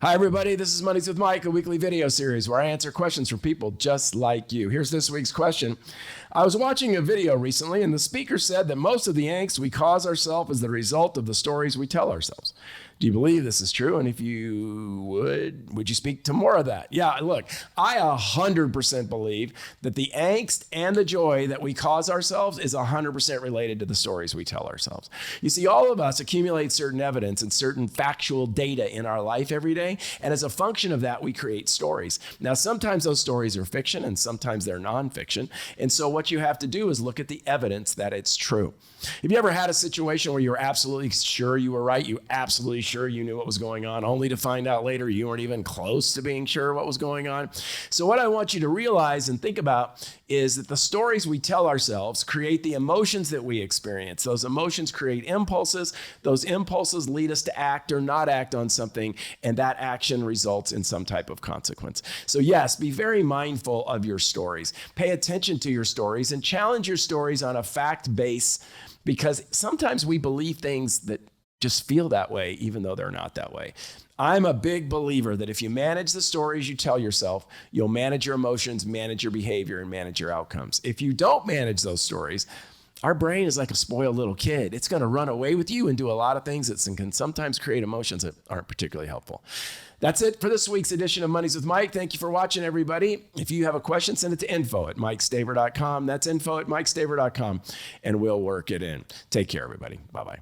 Hi, everybody. This is Mondays with Mike, a weekly video series where I answer questions from people just like you. Here's this week's question. I was watching a video recently, and the speaker said that most of the angst we cause ourselves is the result of the stories we tell ourselves. Do you believe this is true? And if you would you speak to more of that? Yeah, look, I 100% believe that the angst and the joy that we cause ourselves is 100% related to the stories we tell ourselves. You see, all of us accumulate certain evidence and certain factual data in our life every day. And as a function of that, we create stories. Now, sometimes those stories are fiction and sometimes they're nonfiction. And so what you have to do is look at the evidence that it's true. Have you ever had a situation where you were absolutely sure you were right? You absolutely sure you knew what was going on, only to find out later you weren't even close to being sure what was going on? So what I want you to realize and think about is that the stories we tell ourselves create the emotions that we experience. Those emotions create impulses. Those impulses lead us to act or not act on something, and that action results in some type of consequence. So yes, be very mindful of your stories. Pay attention to your stories and challenge your stories on a fact base, because sometimes we believe things that just feel that way, even though they're not that way. I'm a big believer that if you manage the stories you tell yourself, you'll manage your emotions, manage your behavior, and manage your outcomes. If you don't manage those stories, our brain is like a spoiled little kid. It's going to run away with you and do a lot of things that can sometimes create emotions that aren't particularly helpful. That's it for this week's edition of Mondays with Mike. Thank you for watching, everybody. If you have a question, send it to info@mikestaver.com. That's info@mikestaver.com, and we'll work it in. Take care, everybody. Bye-bye.